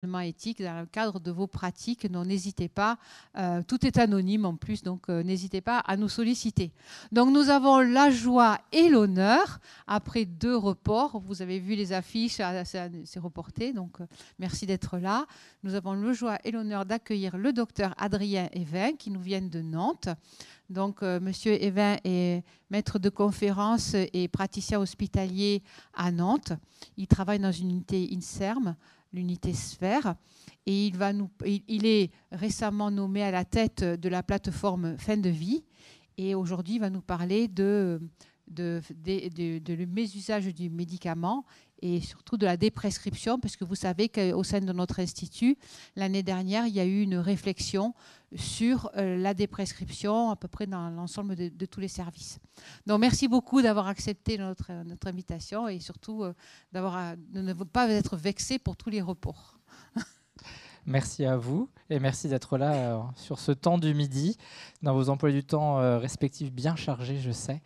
éthique dans le cadre de vos pratiques. Donc n'hésitez pas, tout est anonyme en plus, donc n'hésitez pas à nous solliciter. Donc nous avons la joie et l'honneur, après 2 reports, vous avez vu les affiches, c'est reporté, donc merci d'être là. Nous avons la joie et l'honneur d'accueillir le docteur Adrien Evin, qui nous vient de Nantes. Donc, Monsieur Evin est maître de conférence et praticien hospitalier à Nantes. Il travaille dans une unité INSERM, l'unité Sphère, et il est récemment nommé à la tête de la plateforme Fin de vie, et aujourd'hui il va nous parler de mésusage du médicament et surtout de la déprescription, parce que vous savez qu'au sein de notre institut, l'année dernière, il y a eu une réflexion sur la déprescription à peu près dans l'ensemble de tous les services. Donc merci beaucoup d'avoir accepté notre invitation et surtout de ne pas être vexé pour tous les reports. Merci à vous et merci d'être là sur ce temps du midi, dans vos emplois du temps respectifs bien chargés, je sais.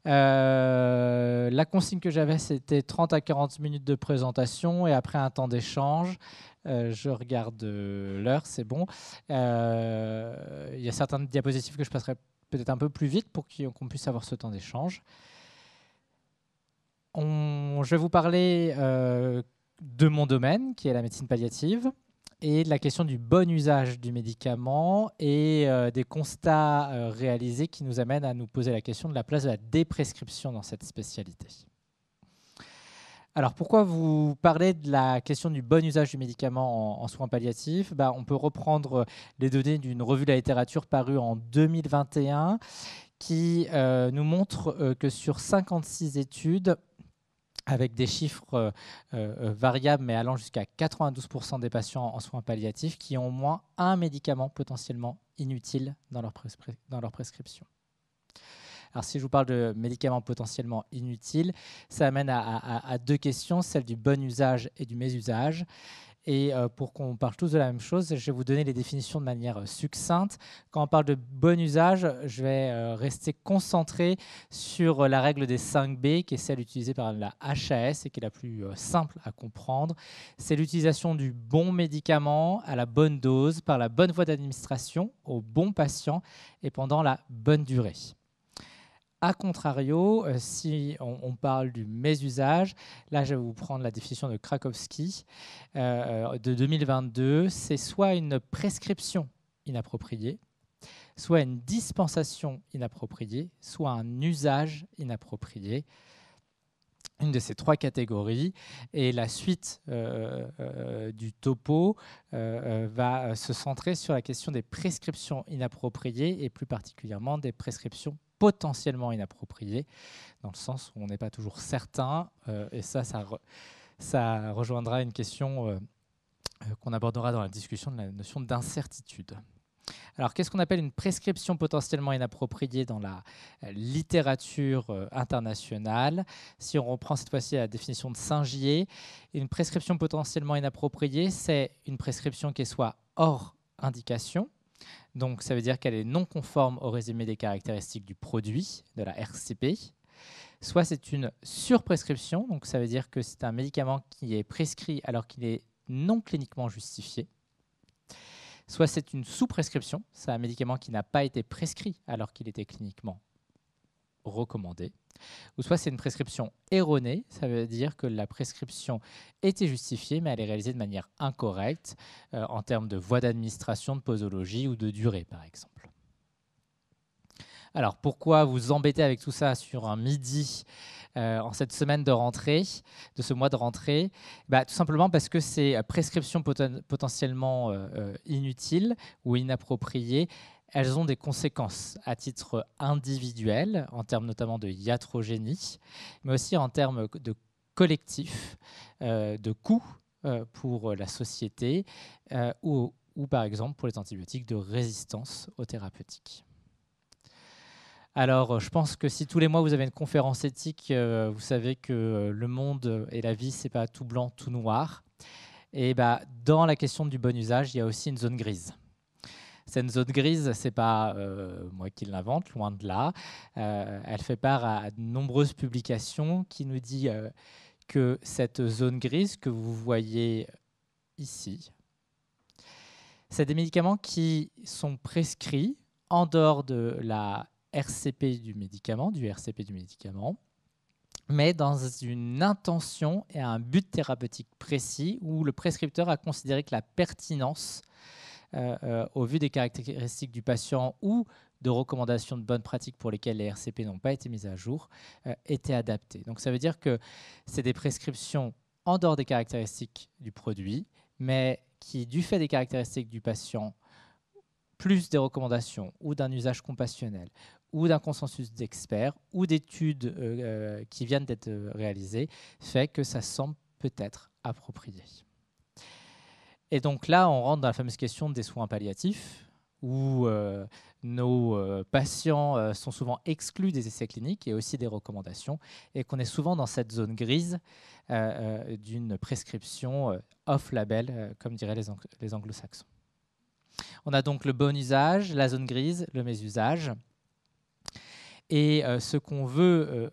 La consigne que j'avais, c'était 30 à 40 minutes de présentation et après un temps d'échange. Je regarde l'heure, c'est bon. Il y a certaines diapositives que je passerai peut-être un peu plus vite pour qu'on puisse avoir ce temps d'échange. Je vais vous parler de mon domaine, qui est la médecine palliative, et de la question du bon usage du médicament et des constats réalisés qui nous amènent à nous poser la question de la place de la déprescription dans cette spécialité. Alors, pourquoi vous parlez de la question du bon usage du médicament en soins palliatifs ? On peut reprendre les données d'une revue de la littérature parue en 2021 qui nous montre que sur 56 études, avec des chiffres variables, mais allant jusqu'à 92% des patients en soins palliatifs qui ont au moins un médicament potentiellement inutile dans leur prescription. Alors, si je vous parle de médicaments potentiellement inutiles, ça amène à 2 questions, celle du bon usage et du mésusage. Et pour qu'on parle tous de la même chose, je vais vous donner les définitions de manière succincte. Quand on parle de bon usage, je vais rester concentré sur la règle des 5 B, qui est celle utilisée par la HAS et qui est la plus simple à comprendre. C'est l'utilisation du bon médicament à la bonne dose, par la bonne voie d'administration, au bon patient et pendant la bonne durée. A contrario, si on parle du mésusage, là je vais vous prendre la définition de Krakowski de 2022, c'est soit une prescription inappropriée, soit une dispensation inappropriée, soit un usage inapproprié. Une de ces 3 catégories, et la suite du topo va se centrer sur la question des prescriptions inappropriées et plus particulièrement des prescriptions potentiellement inappropriées, dans le sens où on n'est pas toujours certain, et ça rejoindra une question qu'on abordera dans la discussion de la notion d'incertitude. Alors, qu'est-ce qu'on appelle une prescription potentiellement inappropriée dans la littérature internationale ? Si on reprend cette fois-ci la définition de Saint-Gier, une prescription potentiellement inappropriée, c'est une prescription qui est soit hors indication, donc ça veut dire qu'elle est non conforme au résumé des caractéristiques du produit, de la RCP, soit c'est une surprescription, donc ça veut dire que c'est un médicament qui est prescrit alors qu'il est non cliniquement justifié, soit c'est une sous-prescription, c'est un médicament qui n'a pas été prescrit alors qu'il était cliniquement recommandé, ou soit c'est une prescription erronée, ça veut dire que la prescription était justifiée, mais elle est réalisée de manière incorrecte en termes de voie d'administration, de posologie ou de durée, par exemple. Alors, pourquoi vous embêter avec tout ça sur un midi en cette semaine de rentrée, de ce mois de rentrée? Tout simplement parce que ces prescriptions potentiellement inutiles ou inappropriées, elles ont des conséquences à titre individuel, en termes notamment de iatrogénie, mais aussi en termes de collectif, de coûts pour la société ou par exemple pour les antibiotiques de résistance aux thérapeutiques. Alors, je pense que si tous les mois vous avez une conférence éthique, vous savez que le monde et la vie, c'est pas tout blanc, tout noir. Et dans la question du bon usage, il y a aussi une zone grise. Cette zone grise, c'est pas moi qui l'invente, loin de là. Elle fait part à de nombreuses publications qui nous dit que cette zone grise que vous voyez ici. C'est des médicaments qui sont prescrits en dehors de la RCP du médicament, mais dans une intention et un but thérapeutique précis où le prescripteur a considéré que la pertinence, au vu des caractéristiques du patient ou de recommandations de bonnes pratiques pour lesquelles les RCP n'ont pas été mises à jour, était adaptée. Donc ça veut dire que c'est des prescriptions en dehors des caractéristiques du produit, mais qui, du fait des caractéristiques du patient, plus des recommandations ou d'un usage compassionnel ou d'un consensus d'experts ou d'études qui viennent d'être réalisées, fait que ça semble peut-être approprié. Et donc là, on rentre dans la fameuse question des soins palliatifs, où nos patients sont souvent exclus des essais cliniques et aussi des recommandations, et qu'on est souvent dans cette zone grise d'une prescription off-label, comme diraient les anglo-saxons. On a donc le bon usage, la zone grise, le mésusage. Et ce qu'on veut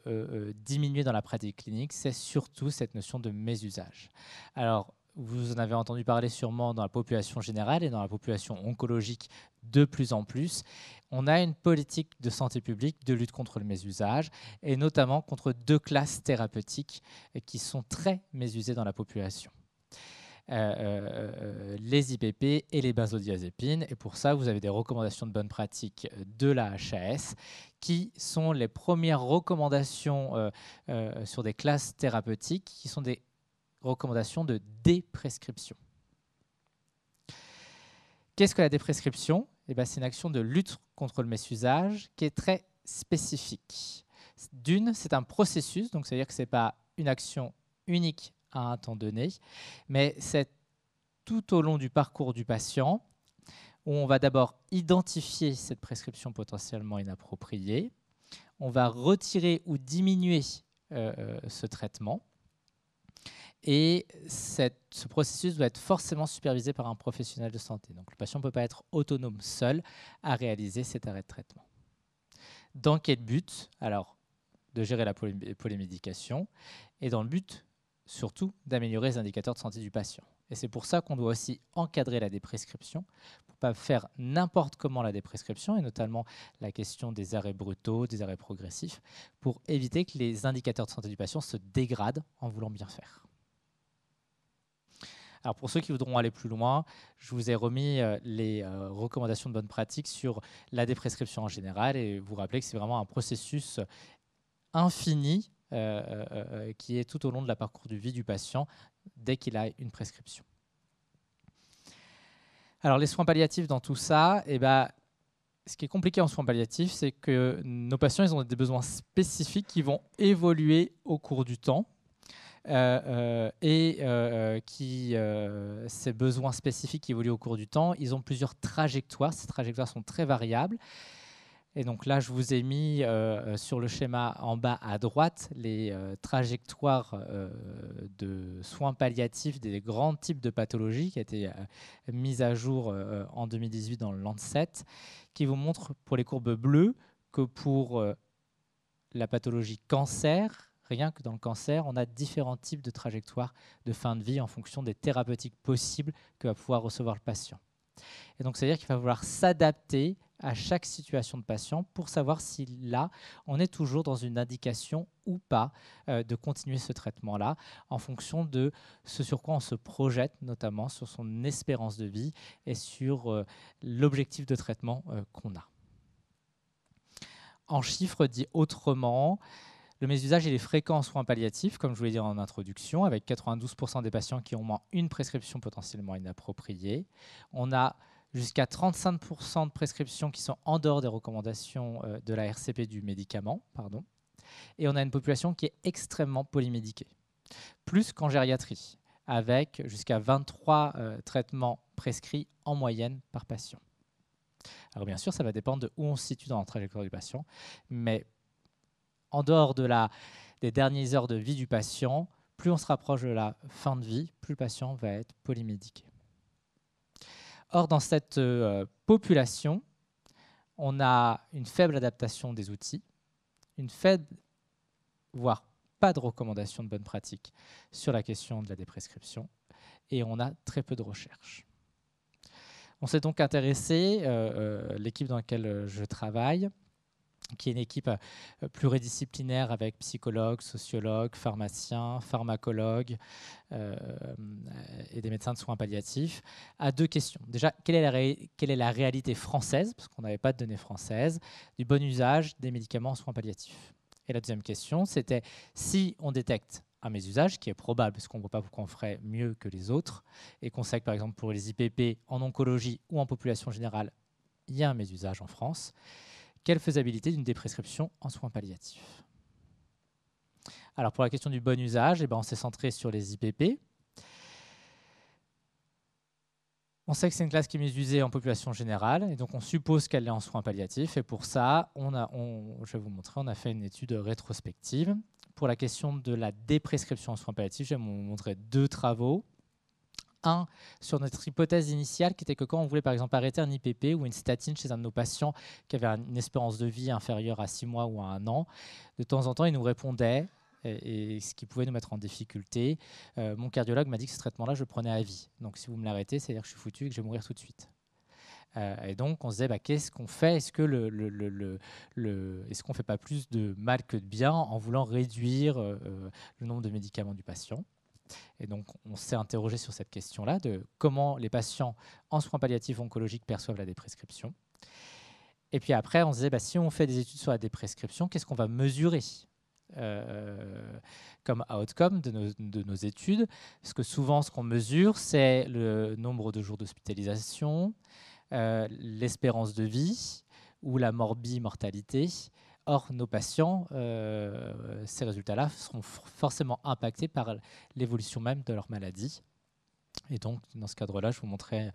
diminuer dans la pratique clinique, c'est surtout cette notion de mésusage. Alors, vous en avez entendu parler sûrement dans la population générale et dans la population oncologique de plus en plus. On a une politique de santé publique de lutte contre le mésusage, et notamment contre deux classes thérapeutiques qui sont très mésusées dans la population. Les IPP et les benzodiazépines. Et pour ça, vous avez des recommandations de bonne pratique de la HAS qui sont les premières recommandations sur des classes thérapeutiques qui sont des recommandations de déprescription. Qu'est-ce que la déprescription ? Eh bien, c'est une action de lutte contre le mésusage qui est très spécifique. D'une, c'est un processus, donc c'est-à-dire que ce n'est pas une action unique à un temps donné, mais c'est tout au long du parcours du patient où on va d'abord identifier cette prescription potentiellement inappropriée, on va retirer ou diminuer ce traitement, et ce processus doit être forcément supervisé par un professionnel de santé. Donc le patient ne peut pas être autonome seul à réaliser cet arrêt de traitement. Dans quel but ? Alors, de gérer la polymédication, et dans le but surtout d'améliorer les indicateurs de santé du patient. Et c'est pour ça qu'on doit aussi encadrer la déprescription, pour ne pas faire n'importe comment la déprescription, et notamment la question des arrêts brutaux, des arrêts progressifs, pour éviter que les indicateurs de santé du patient se dégradent en voulant bien faire. Alors pour ceux qui voudront aller plus loin, je vous ai remis les recommandations de bonne pratique sur la déprescription en général, et vous rappelez que c'est vraiment un processus infini qui est tout au long de la parcours de vie du patient dès qu'il a une prescription. Alors les soins palliatifs dans tout ça, ce qui est compliqué en soins palliatifs, c'est que nos patients ils ont des besoins spécifiques qui vont évoluer au cours du temps. Ces besoins spécifiques qui évoluent au cours du temps, ils ont plusieurs trajectoires. Ces trajectoires sont très variables. Et donc là, je vous ai mis sur le schéma en bas à droite les trajectoires de soins palliatifs des grands types de pathologies qui a été mise à jour en 2018 dans le Lancet, qui vous montre pour les courbes bleues que pour la pathologie cancer, rien que dans le cancer, on a différents types de trajectoires de fin de vie en fonction des thérapeutiques possibles que va pouvoir recevoir le patient. Et donc, c'est-à-dire qu'il va falloir s'adapter à chaque situation de patient pour savoir si là, on est toujours dans une indication ou pas de continuer ce traitement-là en fonction de ce sur quoi on se projette, notamment sur son espérance de vie et sur l'objectif de traitement qu'on a. En chiffres dit autrement, le mésusage il est fréquent en soins palliatifs, comme je vous l'ai dit en introduction, avec 92% des patients qui ont au moins une prescription potentiellement inappropriée. On a jusqu'à 35% de prescriptions qui sont en dehors des recommandations de la RCP du médicament. Et on a une population qui est extrêmement polymédiquée, plus qu'en gériatrie, avec jusqu'à 23 traitements prescrits en moyenne par patient. Alors bien sûr, ça va dépendre de où on se situe dans la trajectoire du patient, mais en dehors des dernières heures de vie du patient, plus on se rapproche de la fin de vie, plus le patient va être polymédiqué. Or, dans cette population, on a une faible adaptation des outils, une faible, voire pas de recommandation de bonne pratique sur la question de la déprescription, et on a très peu de recherches. On s'est donc intéressé, l'équipe dans laquelle je travaille, qui est une équipe pluridisciplinaire avec psychologues, sociologues, pharmaciens, pharmacologues et des médecins de soins palliatifs, à deux questions. Déjà, quelle est la réalité française, parce qu'on n'avait pas de données françaises, du bon usage des médicaments en soins palliatifs. Et la deuxième question, c'était si on détecte un mésusage, qui est probable, parce qu'on ne voit pas pourquoi on ferait mieux que les autres, et qu'on sait que par exemple pour les IPP en oncologie ou en population générale, il y a un mésusage en France, quelle faisabilité d'une déprescription en soins palliatifs? Alors pour la question du bon usage, on s'est centré sur les IPP. On sait que c'est une classe qui est mésusée en population générale, et donc on suppose qu'elle est en soins palliatifs. Et pour ça, je vais vous montrer, on a fait une étude rétrospective. Pour la question de la déprescription en soins palliatifs, je vais vous montrer deux travaux. Un, sur notre hypothèse initiale, qui était que quand on voulait par exemple arrêter un IPP ou une statine chez un de nos patients qui avait une espérance de vie inférieure à 6 mois ou à 1 an, de temps en temps, il nous répondait, et ce qui pouvait nous mettre en difficulté. Mon cardiologue m'a dit que ce traitement-là, je le prenais à vie. Donc si vous me l'arrêtez, c'est-à-dire que je suis foutu et que je vais mourir tout de suite. Et donc on se disait, qu'est-ce qu'on fait? Est-ce qu'on ne fait pas plus de mal que de bien en voulant réduire le nombre de médicaments du patient? Et donc, on s'est interrogé sur cette question-là de comment les patients en soins palliatifs oncologiques perçoivent la déprescription. Et puis après, on se disait, si on fait des études sur la déprescription, qu'est-ce qu'on va mesurer comme outcome de nos études? Parce que souvent, ce qu'on mesure, c'est le nombre de jours d'hospitalisation, l'espérance de vie ou la mortalité. Or, nos patients, ces résultats-là seront forcément impactés par l'évolution même de leur maladie. Et donc, dans ce cadre-là, je vous montrais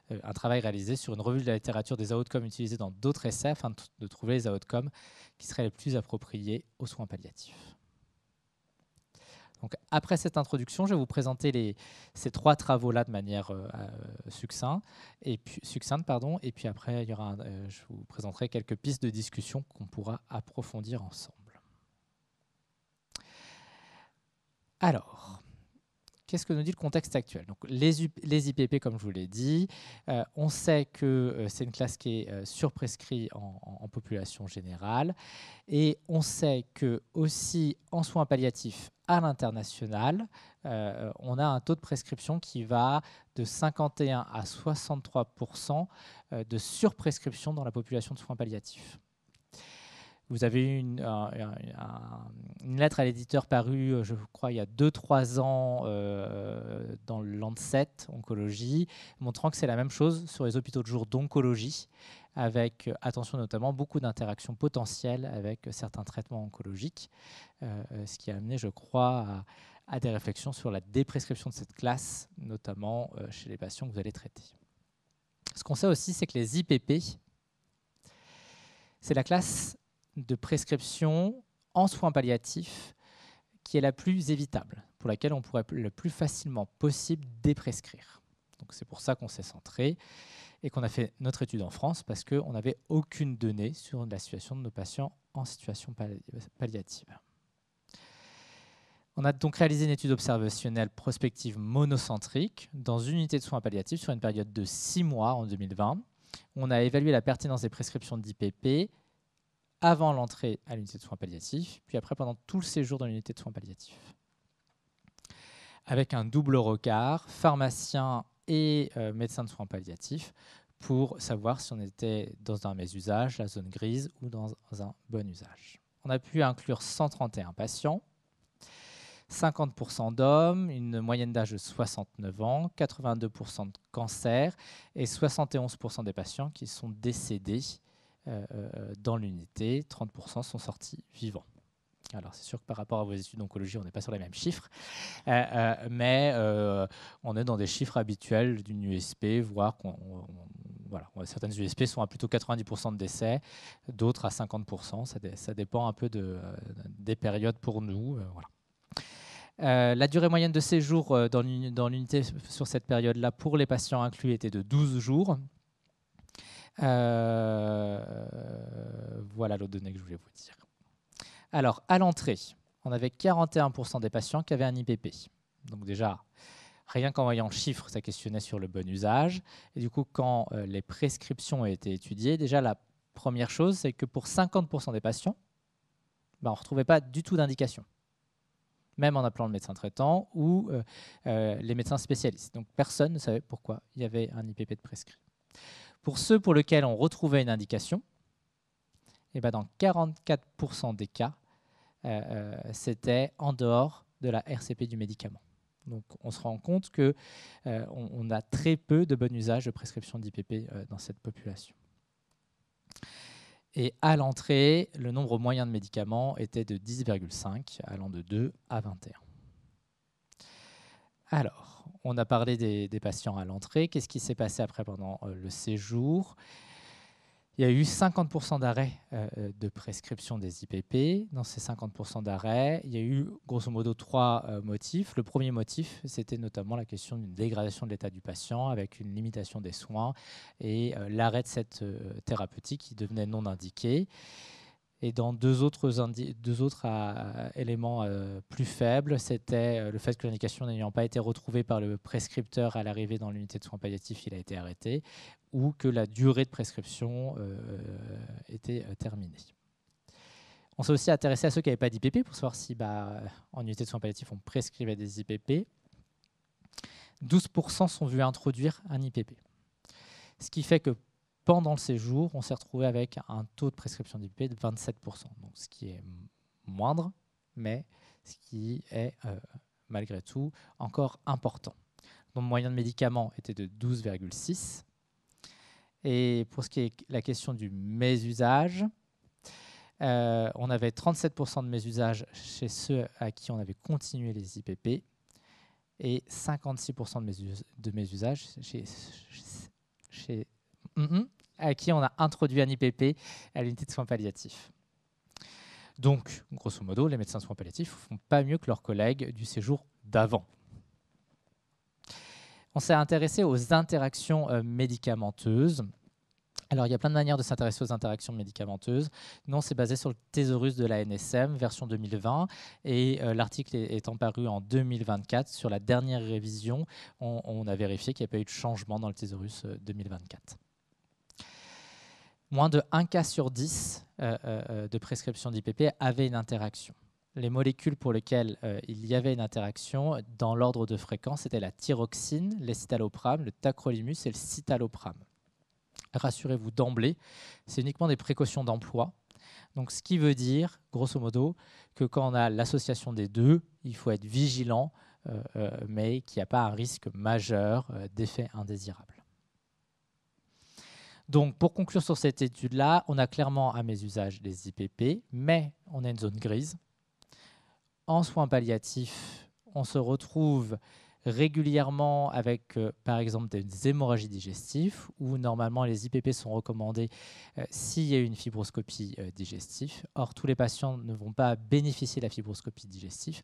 un travail réalisé sur une revue de la littérature des outcomes utilisés dans d'autres essais afin de trouver les outcomes qui seraient les plus appropriés aux soins palliatifs. Donc, après cette introduction, je vais vous présenter ces trois travaux-là de manière succincte. Et puis après, je vous présenterai quelques pistes de discussion qu'on pourra approfondir ensemble. Alors, qu'est-ce que nous dit le contexte actuel? Donc, les IPP, comme je vous l'ai dit, on sait que c'est une classe qui est surprescrite en population générale. Et on sait que aussi en soins palliatifs à l'international, on a un taux de prescription qui va de 51 à 63% de surprescription dans la population de soins palliatifs. Vous avez eu une lettre à l'éditeur parue, je crois, il y a 2-3 ans dans le Lancet Oncologie, montrant que c'est la même chose sur les hôpitaux de jour d'oncologie, avec, attention notamment, beaucoup d'interactions potentielles avec certains traitements oncologiques, ce qui a amené, je crois, à des réflexions sur la déprescription de cette classe, notamment chez les patients que vous allez traiter. Ce qu'on sait aussi, c'est que les IPP, c'est la classe de prescription en soins palliatifs qui est la plus évitable, pour laquelle on pourrait le plus facilement possible déprescrire. Donc c'est pour ça qu'on s'est centré et qu'on a fait notre étude en France, parce qu'on n'avait aucune donnée sur la situation de nos patients en situation palliative. On a donc réalisé une étude observationnelle prospective monocentrique dans une unité de soins palliatifs sur une période de 6 mois en 2020. On a évalué la pertinence des prescriptions d'IPP avant l'entrée à l'unité de soins palliatifs, puis après pendant tout le séjour dans l'unité de soins palliatifs. Avec un double regard, pharmacien et médecin de soins palliatifs, pour savoir si on était dans un mésusage, la zone grise, ou dans un bon usage. On a pu inclure 131 patients, 50% d'hommes, une moyenne d'âge de 69 ans, 82% de cancer et 71% des patients qui sont décédés dans l'unité, 30% sont sortis vivants. Alors c'est sûr que par rapport à vos études d'oncologie, on n'est pas sur les mêmes chiffres, mais on est dans des chiffres habituels d'une USP, voire certaines USP sont à plutôt 90% de décès, d'autres à 50%, ça dépend un peu des périodes pour nous. La durée moyenne de séjour dans l'unité sur cette période-là pour les patients inclus était de 12 jours. Voilà l'autre donnée que je voulais vous dire. Alors, à l'entrée, on avait 41% des patients qui avaient un IPP. Donc déjà, Rien qu'en voyant le chiffre, ça questionnait sur le bon usage. Et du coup, quand les prescriptions ont été étudiées, déjà la première chose, c'est que pour 50% des patients, on ne retrouvait pas du tout d'indication, même en appelant le médecin traitant ou les médecins spécialistes. Donc personne ne savait pourquoi il y avait un IPP de prescrit. Pour ceux pour lesquels on retrouvait une indication, et ben dans 44% des cas, c'était en dehors de la RCP du médicament. Donc on se rend compte qu'on a très peu de bon usage de prescription d'IPP dans cette population. Et à l'entrée, le nombre moyen de médicaments était de 10,5, allant de 2 à 21. Alors, on a parlé des patients à l'entrée. Qu'est-ce qui s'est passé après pendant le séjour ? Il y a eu 50% d'arrêts de prescription des IPP. Dans ces 50% d'arrêts, il y a eu grosso modo 3 motifs. Le premier motif, c'était notamment la question d'une dégradation de l'état du patient avec une limitation des soins et l'arrêt de cette thérapeutique qui devenait non indiquée. Et dans deux autres éléments plus faibles, c'était le fait que l'indication n'ayant pas été retrouvée par le prescripteur à l'arrivée dans l'unité de soins palliatifs, il a été arrêté, ou que la durée de prescription était terminée. On s'est aussi intéressé à ceux qui n'avaient pas d'IPP pour savoir si, en unité de soins palliatifs, on prescrivait des IPP. 12% sont vus introduire un IPP. Ce qui fait que pendant le séjour, on s'est retrouvé avec un taux de prescription d'IPP de 27%, donc ce qui est moindre, mais ce qui est malgré tout encore important. Le nombre moyen de médicaments était de 12,6. Et pour ce qui est la question du mésusage, on avait 37% de mésusage chez ceux à qui on avait continué les IPP et 56% de mésusage à qui on a introduit un IPP à l'unité de soins palliatifs. Donc, grosso modo, les médecins de soins palliatifs ne font pas mieux que leurs collègues du séjour d'avant. On s'est intéressé aux interactions médicamenteuses. Alors, il y a plein de manières de s'intéresser aux interactions médicamenteuses. Nous, on s'est basé sur le thésaurus de la NSM, version 2020, et l'article étant paru en 2024, sur la dernière révision, on a vérifié qu'il n'y a pas eu de changement dans le thésaurus 2024. Moins de 1 cas sur 10 de prescription d'IPP avait une interaction. Les molécules pour lesquelles il y avait une interaction, dans l'ordre de fréquence, c'était la thyroxine, l'escitalopram, le tacrolimus et le citalopram. Rassurez-vous d'emblée, c'est uniquement des précautions d'emploi. Donc, ce qui veut dire, grosso modo, que quand on a l'association des deux, il faut être vigilant, mais qu'il n'y a pas un risque majeur d'effet indésirable. Donc, pour conclure sur cette étude-là, on a clairement un mésusage des IPP, mais on a une zone grise. En soins palliatifs, on se retrouve régulièrement avec, par exemple, des hémorragies digestives, où normalement les IPP sont recommandés s'il y a une fibroscopie digestive. Or, tous les patients ne vont pas bénéficier de la fibroscopie digestive,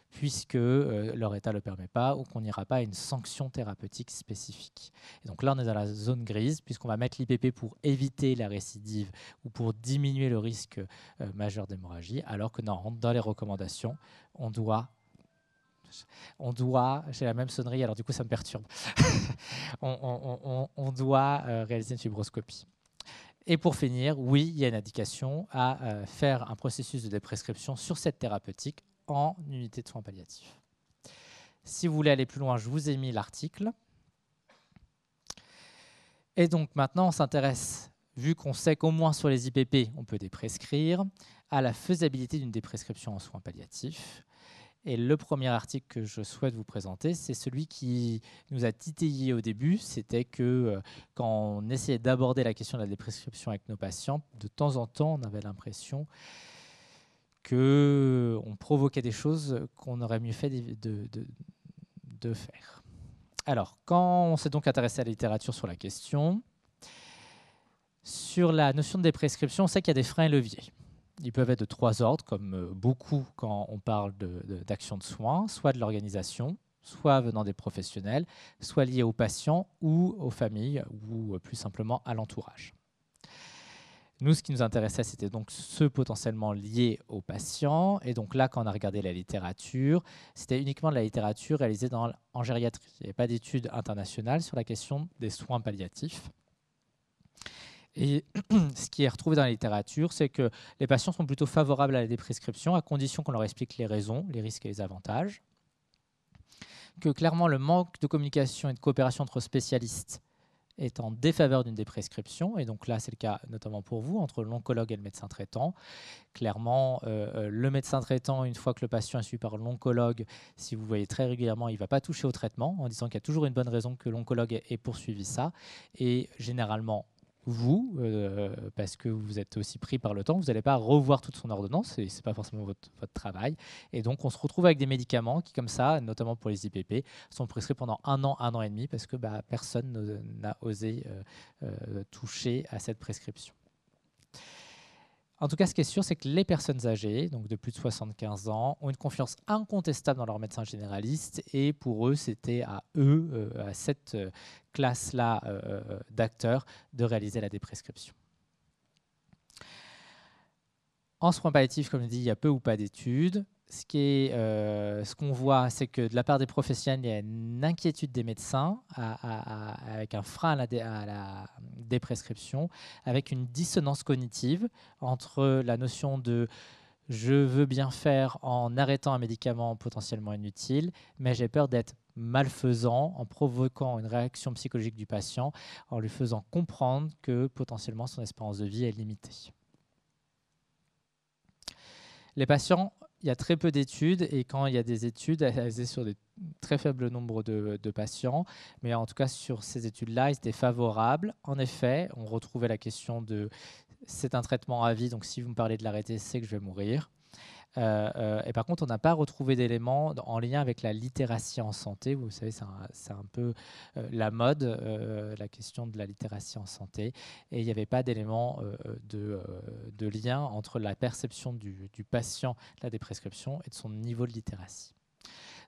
puisque leur état ne le permet pas, ou qu'on n'ira pas à une sanction thérapeutique spécifique. Et donc là, on est dans la zone grise, puisqu'on va mettre l'IPP pour éviter la récidive ou pour diminuer le risque majeur d'hémorragie, alors que non, dans les recommandations, on doit, j'ai la même sonnerie, alors du coup ça me perturbe, on doit réaliser une fibroscopie. Et pour finir, oui, il y a une indication à faire un processus de déprescription sur cette thérapeutique en unité de soins palliatifs. Si vous voulez aller plus loin, je vous ai mis l'article. Et donc maintenant, on s'intéresse, vu qu'on sait qu'au moins sur les IPP, on peut déprescrire, à la faisabilité d'une déprescription en soins palliatifs. Et le premier article que je souhaite vous présenter, c'est celui qui nous a titillé au début. C'était que quand on essayait d'aborder la question de la déprescription avec nos patients, de temps en temps, on avait l'impression qu'on provoquait des choses qu'on aurait mieux fait de faire. Alors, quand on s'est donc intéressé à la littérature sur la question, sur la notion de déprescription, on sait qu'il y a des freins et leviers. Ils peuvent être de 3 ordres, comme beaucoup quand on parle d'action de soins, soit de l'organisation, soit venant des professionnels, soit liés aux patients ou aux familles, ou plus simplement à l'entourage. Nous, ce qui nous intéressait, c'était donc ceux potentiellement liés aux patients. Et donc là, quand on a regardé la littérature, c'était uniquement de la littérature réalisée en gériatrie. Il n'y avait pas d'études internationales sur la question des soins palliatifs. Et ce qui est retrouvé dans la littérature, c'est que les patients sont plutôt favorables à la déprescription, à condition qu'on leur explique les raisons, les risques et les avantages. Que clairement, le manque de communication et de coopération entre spécialistes est en défaveur d'une déprescription. Et donc là, c'est le cas notamment pour vous, entre l'oncologue et le médecin traitant. Clairement, le médecin traitant, une fois que le patient est suivi par l'oncologue, si vous voyez très régulièrement, il ne va pas toucher au traitement, en disant qu'il y a toujours une bonne raison que l'oncologue ait poursuivi ça. Et généralement, vous, parce que vous êtes aussi pris par le temps, vous n'allez pas revoir toute son ordonnance, et ce n'est pas forcément votre travail. Et donc, on se retrouve avec des médicaments qui, comme ça, notamment pour les IPP, sont prescrits pendant 1 an et demi, parce que personne n'a osé toucher à cette prescription. En tout cas, ce qui est sûr, c'est que les personnes âgées, donc de plus de 75 ans, ont une confiance incontestable dans leur médecin généraliste, et pour eux, c'était à eux, à cette classe-là d'acteurs, de réaliser la déprescription. En soins palliatifs, comme je l'ai dit, il y a peu ou pas d'études. Ce qu'on voit, c'est que de la part des professionnels, il y a une inquiétude des médecins avec un frein à la déprescription, avec une dissonance cognitive entre la notion de « je veux bien faire en arrêtant un médicament potentiellement inutile, mais j'ai peur d'être malfaisant en provoquant une réaction psychologique du patient, en lui faisant comprendre que potentiellement son espérance de vie est limitée ». Les patients, il y a très peu d'études, et quand il y a des études, elles sont sur des très faibles nombres de patients, mais en tout cas sur ces études-là, ils étaient favorables. En effet, on retrouvait la question de c'est un traitement à vie, donc si vous me parlez de l'arrêter, c'est que je vais mourir. Et par contre, on n'a pas retrouvé d'éléments en lien avec la littératie en santé. Vous savez, c'est un peu la mode, la question de la littératie en santé. Et il n'y avait pas d'éléments de lien entre la perception du patient de la déprescription et de son niveau de littératie.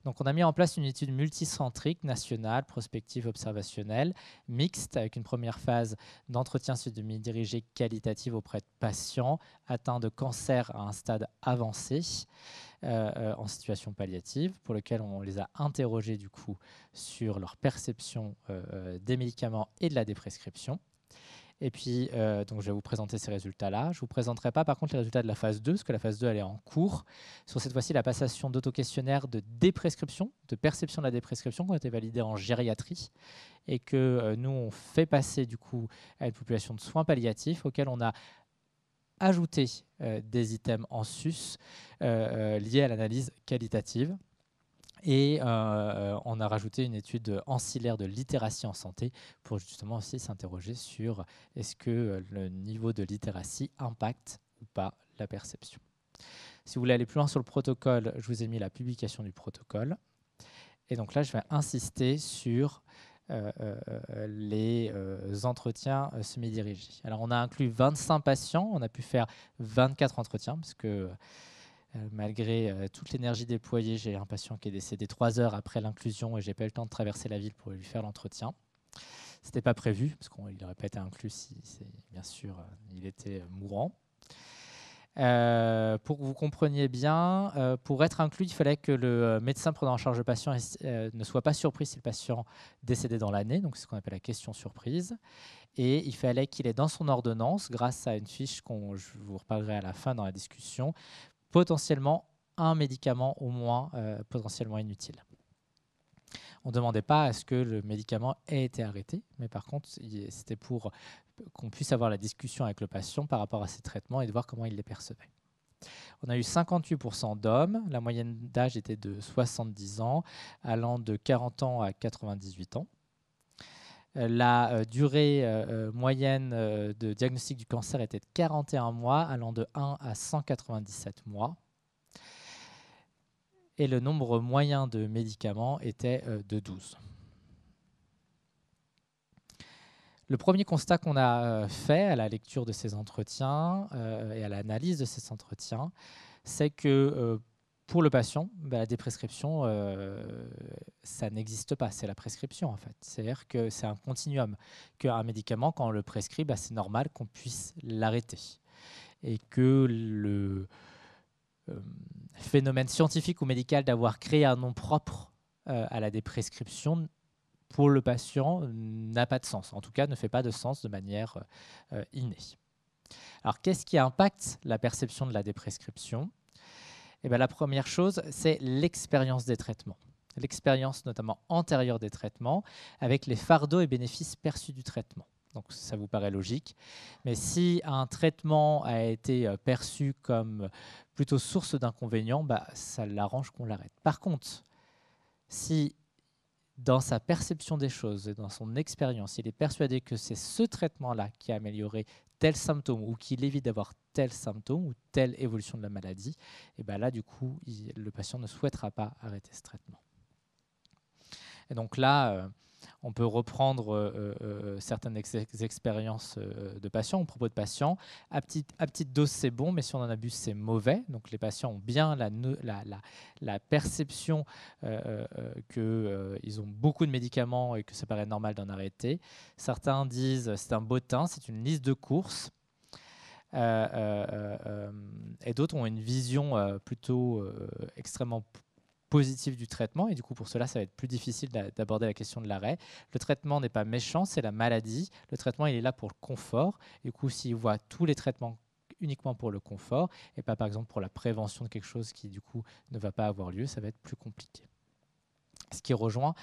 Donc, on a mis en place une étude multicentrique, nationale, prospective, observationnelle, mixte, avec une première phase d'entretien semi-dirigé qualitatif auprès de patients atteints de cancer à un stade avancé en situation palliative, pour lequel on les a interrogés du coup sur leur perception des médicaments et de la déprescription. Et puis, donc je vais vous présenter ces résultats-là. Je ne vous présenterai pas, par contre, les résultats de la phase 2, parce que la phase 2, elle est en cours. Sur cette fois-ci, la passation d'autoquestionnaires de déprescription, de perception de la déprescription, qui ont été validés en gériatrie, et que nous, on fait passer, du coup, à une population de soins palliatifs, auxquels on a ajouté des items en sus liés à l'analyse qualitative. Et on a rajouté une étude ancillaire de littératie en santé pour justement aussi s'interroger sur est-ce que le niveau de littératie impacte ou pas la perception. Si vous voulez aller plus loin sur le protocole, je vous ai mis la publication du protocole. Et donc là, je vais insister sur les entretiens semi-dirigés. Alors, on a inclus 25 patients. On a pu faire 24 entretiens parce que malgré toute l'énergie déployée, j'ai un patient qui est décédé 3 heures après l'inclusion et je n'ai pas eu le temps de traverser la ville pour lui faire l'entretien. Ce n'était pas prévu, parce qu'il n'aurait pas été inclus si, bien sûr, il était mourant. Pour que vous compreniez bien, pour être inclus, il fallait que le médecin prenant en charge le patient ne soit pas surpris si le patient décédait dans l'année, donc c'est ce qu'on appelle la question surprise. Et il fallait qu'il ait dans son ordonnance, grâce à une fiche je vous reparlerai à la fin dans la discussion, potentiellement un médicament au moins potentiellement inutile. On ne demandait pas à ce que le médicament ait été arrêté, mais par contre, c'était pour qu'on puisse avoir la discussion avec le patient par rapport à ses traitements et de voir comment il les percevait. On a eu 58% d'hommes, la moyenne d'âge était de 70 ans, allant de 40 ans à 98 ans. La durée moyenne de diagnostic du cancer était de 41 mois, allant de 1 à 197 mois. Et le nombre moyen de médicaments était de 12. Le premier constat qu'on a fait à la lecture de ces entretiens et à l'analyse de ces entretiens, c'est que pour le patient, la déprescription, ça n'existe pas, c'est la prescription en fait. C'est-à-dire que c'est un continuum, qu'un médicament, quand on le prescrit, c'est normal qu'on puisse l'arrêter. Et que le phénomène scientifique ou médical d'avoir créé un nom propre à la déprescription, pour le patient, n'a pas de sens. En tout cas, ne fait pas de sens de manière innée. Alors, qu'est-ce qui impacte la perception de la déprescription ? Eh bien, la première chose, c'est l'expérience des traitements. L'expérience notamment antérieure des traitements, avec les fardeaux et bénéfices perçus du traitement. Donc ça vous paraît logique. Mais si un traitement a été perçu comme plutôt source d'inconvénients, ça l'arrange qu'on l'arrête. Par contre, si dans sa perception des choses et dans son expérience, il est persuadé que c'est ce traitement-là qui a amélioré tel symptôme ou qu'il évite d'avoir tel symptôme ou telle évolution de la maladie, et bien là, du coup, le patient ne souhaitera pas arrêter ce traitement. Et donc là, on peut reprendre certaines expériences de patients ou propos de patients. À petite dose, c'est bon, mais si on en abuse, c'est mauvais. Donc les patients ont bien la perception qu'ils ont beaucoup de médicaments et que ça paraît normal d'en arrêter. Certains disent c'est un bottin, c'est une liste de courses. Et d'autres ont une vision plutôt extrêmement positif du traitement, et du coup pour cela ça va être plus difficile d'aborder la question de l'arrêt. Le traitement n'est pas méchant, c'est la maladie. Le traitement il est là pour le confort, et du coup s'il voit tous les traitements uniquement pour le confort et pas par exemple pour la prévention de quelque chose qui du coup ne va pas avoir lieu, ça va être plus compliqué. Ce qui rejoint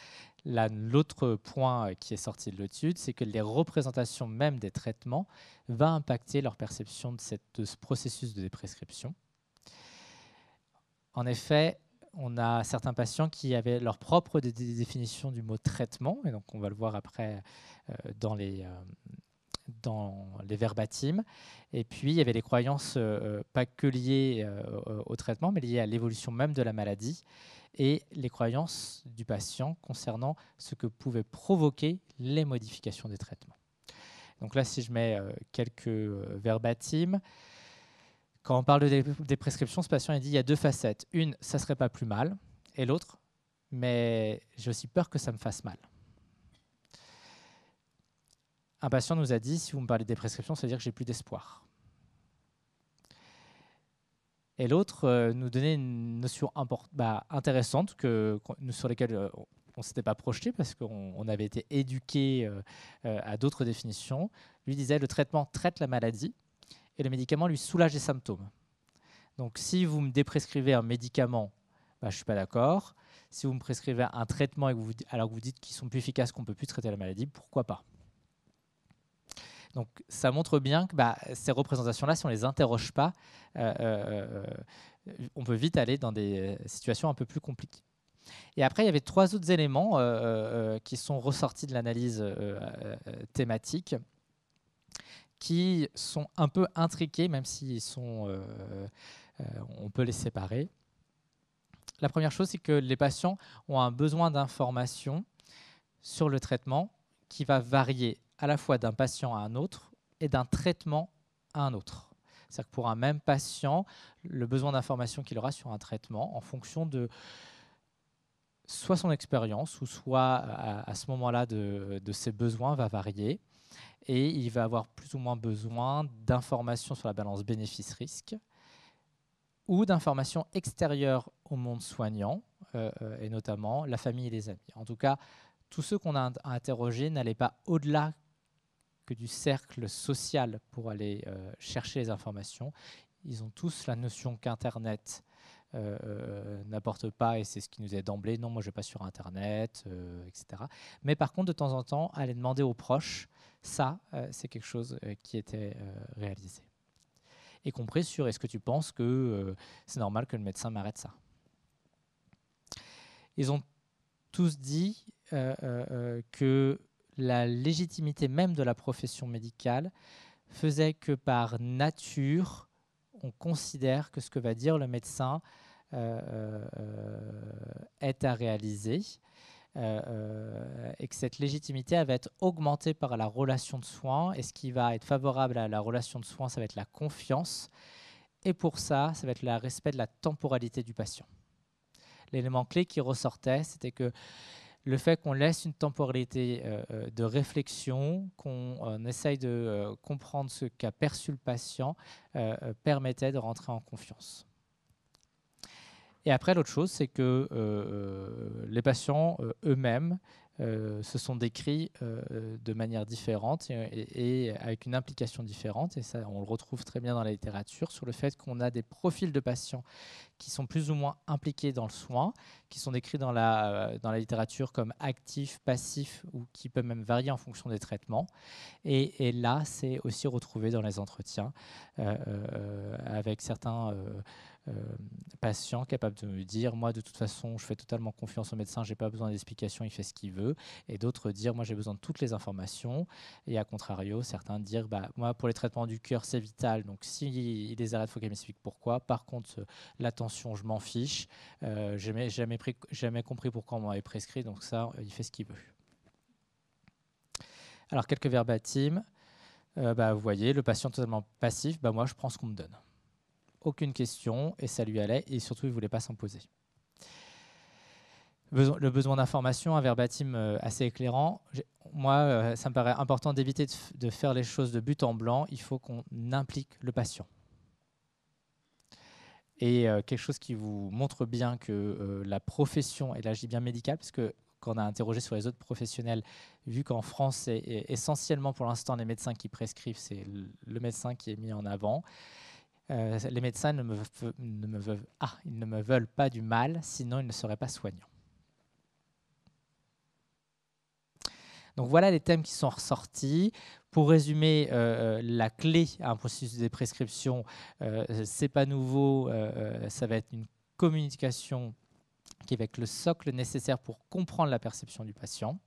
l'autre point qui est sorti de l'étude, c'est que les représentations même des traitements vont impacter leur perception de ce processus de déprescription. En effet, on a certains patients qui avaient leur propre définition du mot traitement, et donc on va le voir après dans les verbatims. Et puis il y avait des croyances pas que liées au traitement, mais liées à l'évolution même de la maladie, et les croyances du patient concernant ce que pouvaient provoquer les modifications des traitements. Donc là, si je mets quelques verbatims, quand on parle des prescriptions, ce patient il dit il y a deux facettes. Une, ça ne serait pas plus mal, et l'autre, mais j'ai aussi peur que ça me fasse mal. Un patient nous a dit, si vous me parlez des prescriptions, ça veut dire que j'ai plus d'espoir. Et l'autre nous donnait une notion intéressante sur laquelle on ne s'était pas projeté parce qu'on avait été éduqué à d'autres définitions. Lui disait le traitement traite la maladie et le médicament lui soulage les symptômes. Donc si vous me déprescrivez un médicament, je ne suis pas d'accord. Si vous me prescrivez un traitement alors que vous dites qu'ils sont plus efficaces, qu'on ne peut plus traiter la maladie, pourquoi pas ? Donc ça montre bien que ces représentations-là, si on ne les interroge pas, on peut vite aller dans des situations un peu plus compliquées. Et après, il y avait 3 autres éléments qui sont ressortis de l'analyse thématique, qui sont un peu intriqués, même s'ils sont, on peut les séparer. La première chose, c'est que les patients ont un besoin d'information sur le traitement qui va varier à la fois d'un patient à un autre et d'un traitement à un autre. C'est-à-dire que pour un même patient, le besoin d'information qu'il aura sur un traitement, en fonction de soit son expérience, ou soit à ce moment-là de ses besoins, va varier. Et il va avoir plus ou moins besoin d'informations sur la balance bénéfice-risque ou d'informations extérieures au monde soignant, et notamment la famille et les amis. En tout cas, tous ceux qu'on a interrogés n'allaient pas au-delà que du cercle social pour aller chercher les informations. Ils ont tous la notion qu'Internet n'apporte pas, et c'est ce qui nous est d'emblée, non, moi je ne vais pas sur Internet, etc. Mais par contre, de temps en temps, aller demander aux proches, ça, c'est quelque chose qui était réalisé. Y compris sur est-ce que tu penses que c'est normal que le médecin m'arrête ça. Ils ont tous dit que la légitimité même de la profession médicale faisait que par nature, on considère que ce que va dire le médecin est à réaliser, et que cette légitimité va être augmentée par la relation de soins, et ce qui va être favorable à la relation de soins, ça va être la confiance, Et pour ça, ça va être le respect de la temporalité du patient. L'élément clé qui ressortait, c'était que le fait qu'on laisse une temporalité de réflexion, qu'on essaye de comprendre ce qu'a perçu le patient, permettait de rentrer en confiance. Et après, l'autre chose, c'est que les patients eux-mêmes se sont décrits de manière différente et avec une implication différente. Et ça, on le retrouve très bien dans la littérature, sur le fait qu'on a des profils de patients qui sont plus ou moins impliqués dans le soin, qui sont décrits dans la littérature comme actifs, passifs, ou qui peuvent même varier en fonction des traitements. Et là, c'est aussi retrouvé dans les entretiens avec certains patients capables de me dire, moi de toute façon je fais totalement confiance au médecin, j'ai pas besoin d'explications, il fait ce qu'il veut, et d'autres dire, moi j'ai besoin de toutes les informations, et à contrario certains dire, moi pour les traitements du cœur c'est vital, donc s'il les arrête, il faut qu'il m'explique pourquoi. Par contre l'attention je m'en fiche, j'ai jamais compris pourquoi on m'avait prescrit, donc ça il fait ce qu'il veut. Alors quelques verbatim. Vous voyez, le patient totalement passif, moi je prends ce qu'on me donne. Aucune question, et ça lui allait, et surtout il ne voulait pas s'en poser. Le besoin d'information, un verbatim assez éclairant. Moi, ça me paraît important d'éviter de faire les choses de but en blanc. Il faut qu'on implique le patient. Et quelque chose qui vous montre bien que la profession, et là je dis bien médicale, parce que quand on a interrogé sur les autres professionnels, vu qu'en France, c'est essentiellement pour l'instant les médecins qui prescrivent, c'est le médecin qui est mis en avant. Les médecins ne me veulent pas du mal, sinon ils ne seraient pas soignants. Donc voilà les thèmes qui sont ressortis. Pour résumer, la clé à un processus de prescription, c'est pas nouveau, ça va être une communication qui va être le socle nécessaire pour comprendre la perception du patient,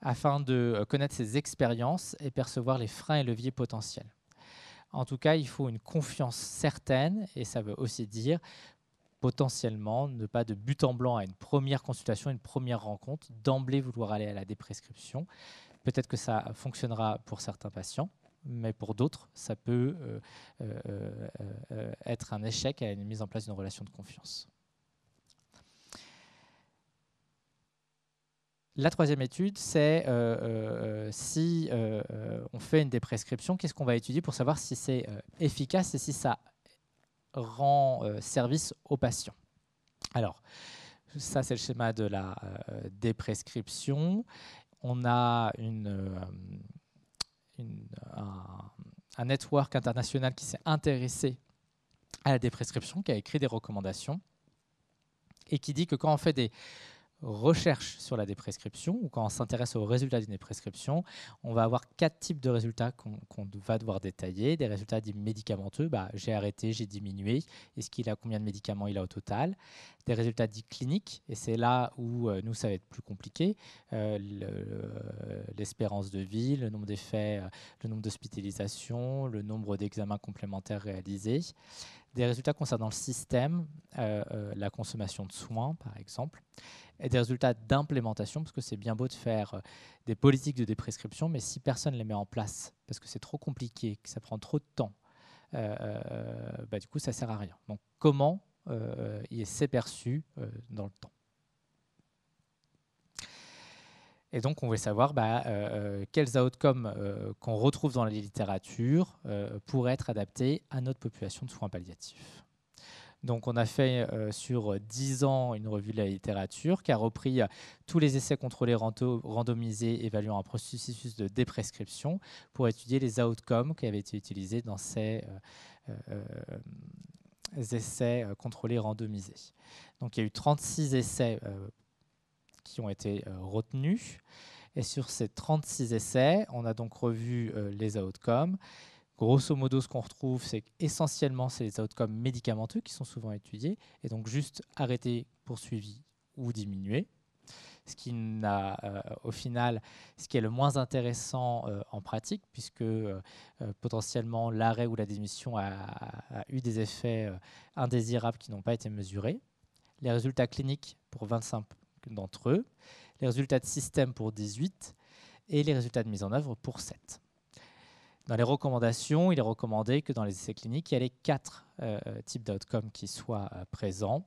afin de connaître ses expériences et percevoir les freins et leviers potentiels. En tout cas, il faut une confiance certaine, et ça veut aussi dire potentiellement ne pas de but en blanc à une première consultation, une première rencontre, d'emblée vouloir aller à la déprescription. Peut-être que ça fonctionnera pour certains patients, mais pour d'autres, ça peut être un échec à une mise en place d'une relation de confiance. La troisième étude, c'est si on fait une déprescription, qu'est-ce qu'on va étudier pour savoir si c'est efficace et si ça rend service aux patients. Alors, ça c'est le schéma de la déprescription. On a un network international qui s'est intéressé à la déprescription, qui a écrit des recommandations et qui dit que quand on fait des recherche sur la déprescription, ou quand on s'intéresse aux résultats d'une déprescription, on va avoir 4 types de résultats qu'on va devoir détailler. Des résultats dits médicamenteux, j'ai arrêté, j'ai diminué, combien de médicaments il a au total. Des résultats dits cliniques, et c'est là où nous ça va être plus compliqué, l'espérance de vie, le nombre d'effets, le nombre d'hospitalisations, le nombre d'examens complémentaires réalisés. Des résultats concernant le système, la consommation de soins par exemple, et des résultats d'implémentation, parce que c'est bien beau de faire des politiques de déprescription, mais si personne ne les met en place, parce que c'est trop compliqué, que ça prend trop de temps, du coup ça ne sert à rien. Donc comment il s'est perçu dans le temps. Et donc on veut savoir quels outcomes qu'on retrouve dans la littérature pourraient être adaptés à notre population de soins palliatifs. Donc on a fait sur 10 ans une revue de la littérature qui a repris tous les essais contrôlés randomisés évaluant un processus de déprescription pour étudier les outcomes qui avaient été utilisés dans ces essais contrôlés randomisés. Donc il y a eu 36 essais qui ont été retenus. Et sur ces 36 essais, on a donc revu les outcomes. Grosso modo, ce qu'on retrouve, c'est qu'essentiellement, c'est les outcomes médicamenteux qui sont souvent étudiés, et donc juste arrêter, poursuivi ou diminuer. Ce qui n'a, au final, ce qui est le moins intéressant en pratique, puisque potentiellement l'arrêt ou la démission a eu des effets indésirables qui n'ont pas été mesurés. Les résultats cliniques pour 25 d'entre eux, les résultats de système pour 18 et les résultats de mise en œuvre pour 7. Dans les recommandations, il est recommandé que dans les essais cliniques, il y ait les 4 types d'outcomes qui soient présents.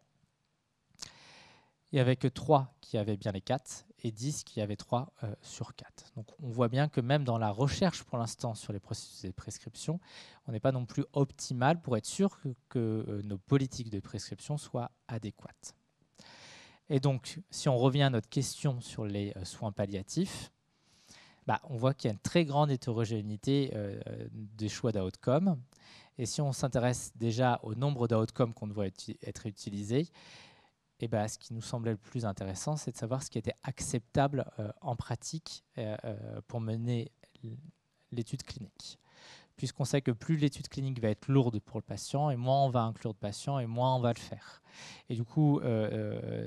Il n'y avait que 3 qui avaient bien les 4 et 10 qui avaient 3 sur 4. Donc on voit bien que même dans la recherche pour l'instant sur les processus de prescription, on n'est pas non plus optimal pour être sûr que nos politiques de prescription soient adéquates. Et donc, si on revient à notre question sur les soins palliatifs, on voit qu'il y a une très grande hétérogénéité des choix d'outcomes. Et si on s'intéresse déjà au nombre d'outcomes qu'on doit être utilisés, ce qui nous semblait le plus intéressant, c'est de savoir ce qui était acceptable en pratique pour mener l'étude clinique. Puisqu'on sait que plus l'étude clinique va être lourde pour le patient, et moins on va inclure de patients, et moins on va le faire. Et du coup,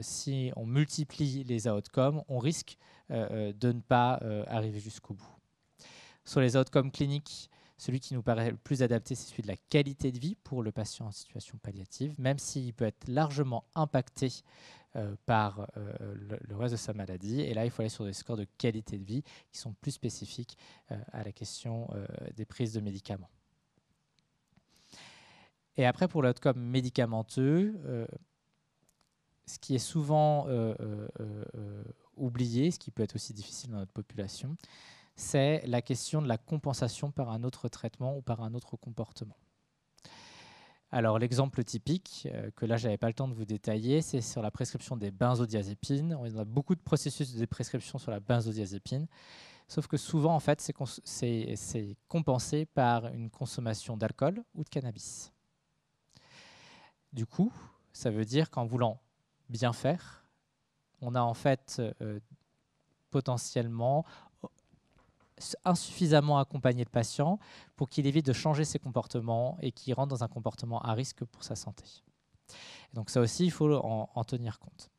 si on multiplie les outcomes, on risque de ne pas arriver jusqu'au bout. Sur les outcomes cliniques, celui qui nous paraît le plus adapté, c'est celui de la qualité de vie pour le patient en situation palliative, même s'il peut être largement impacté par le reste de sa maladie. Et là, il faut aller sur des scores de qualité de vie qui sont plus spécifiques à la question des prises de médicaments. Et après, pour l'outcome médicamenteux, ce qui est souvent oublié, ce qui peut être aussi difficile dans notre population, c'est la question de la compensation par un autre traitement ou par un autre comportement. Alors l'exemple typique, que là je n'avais pas le temps de vous détailler, c'est sur la prescription des benzodiazépines. On a beaucoup de processus de prescription sur la benzodiazépine, sauf que souvent en fait c'est compensé par une consommation d'alcool ou de cannabis. Du coup, ça veut dire qu'en voulant bien faire, on a en fait potentiellement insuffisamment accompagner le patient pour qu'il évite de changer ses comportements et qu'il rentre dans un comportement à risque pour sa santé. Et donc ça aussi, il faut en tenir compte.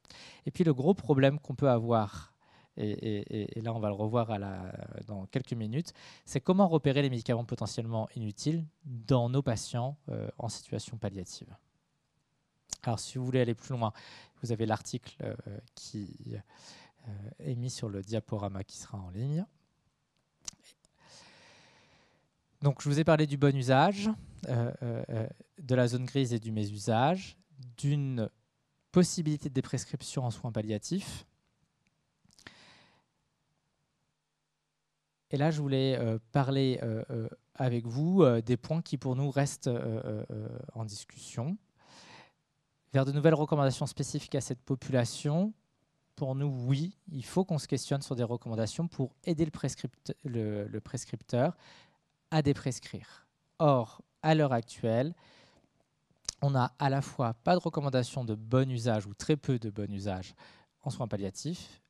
Et puis le gros problème qu'on peut avoir, et là on va le revoir dans quelques minutes, c'est comment repérer les médicaments potentiellement inutiles dans nos patients en situation palliative. Alors si vous voulez aller plus loin, vous avez l'article qui est mis sur le diaporama qui sera en ligne. Donc, je vous ai parlé du bon usage, de la zone grise et du mésusage, d'une possibilité de prescription en soins palliatifs. Et là, je voulais parler avec vous des points qui, pour nous, restent en discussion. Vers de nouvelles recommandations spécifiques à cette population, pour nous, oui, il faut qu'on se questionne sur des recommandations pour aider le prescripteur à déprescrire. Or, à l'heure actuelle, on n'a à la fois pas de recommandation de bon usage ou très peu de bon usage en soins palliatifs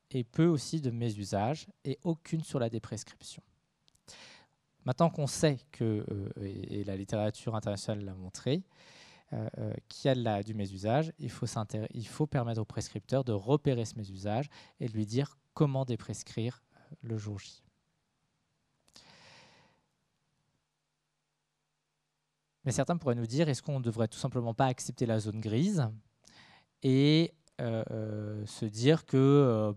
et peu aussi de mésusage et aucune sur la déprescription. Maintenant qu'on sait que, et la littérature internationale l'a montré, qu'il y a du mésusage, il faut permettre au prescripteur de repérer ce mésusage et de lui dire comment déprescrire le jour J. Mais certains pourraient nous dire, est-ce qu'on ne devrait tout simplement pas accepter la zone grise et se dire que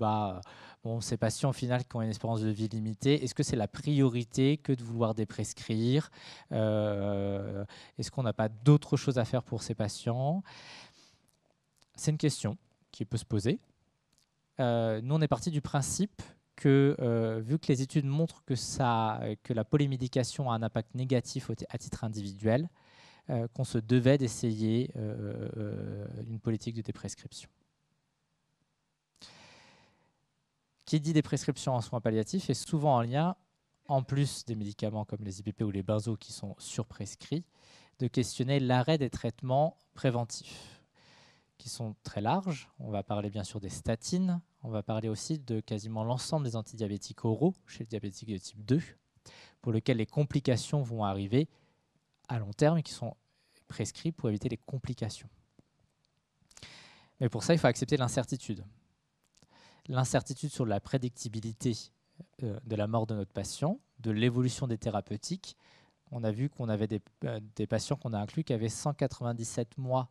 ces patients au final qui ont une espérance de vie limitée, est-ce que c'est la priorité que de vouloir déprescrire Est-ce qu'on n'a pas d'autres choses à faire pour ces patients? C'est une question qui peut se poser. Nous, on est parti du principe que, vu que les études montrent que la polymédication a un impact négatif à titre individuel, qu'on se devait d'essayer une politique de déprescription. Qui dit déprescription en soins palliatifs est souvent en lien, en plus des médicaments comme les IPP ou les benzos qui sont surprescrits, de questionner l'arrêt des traitements préventifs, qui sont très larges. On va parler bien sûr des statines, on va parler aussi de quasiment l'ensemble des antidiabétiques oraux chez le diabétique de type 2, pour lesquels les complications vont arriver à long terme et qui sont prescrits pour éviter les complications. Mais pour ça, il faut accepter l'incertitude. L'incertitude sur la prédictibilité de la mort de notre patient, de l'évolution des thérapeutiques. On a vu qu'on avait des patients qu'on a inclus qui avaient 197 mois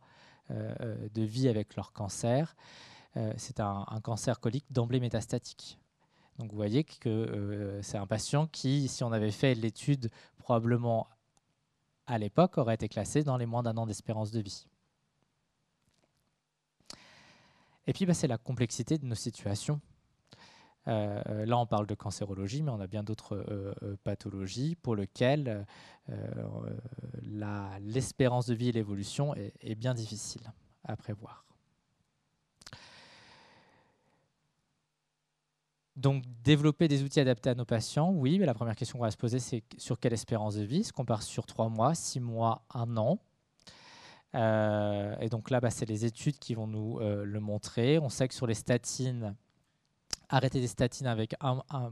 de vie avec leur cancer. C'est un cancer colique d'emblée métastatique. Donc vous voyez que c'est un patient qui, si on avait fait l'étude probablement à l'époque, aurait été classé dans les moins d'un an d'espérance de vie. Et puis c'est la complexité de nos situations. Là, on parle de cancérologie, mais on a bien d'autres pathologies pour lesquelles l'espérance de vie et l'évolution est bien difficile à prévoir. Donc, développer des outils adaptés à nos patients, oui, mais la première question qu'on va se poser, c'est sur quelle espérance de vie? Est-ce qu'on part sur 3 mois, 6 mois, 1 an? Et donc là, c'est les études qui vont nous le montrer. On sait que sur les statines, arrêter des statines avec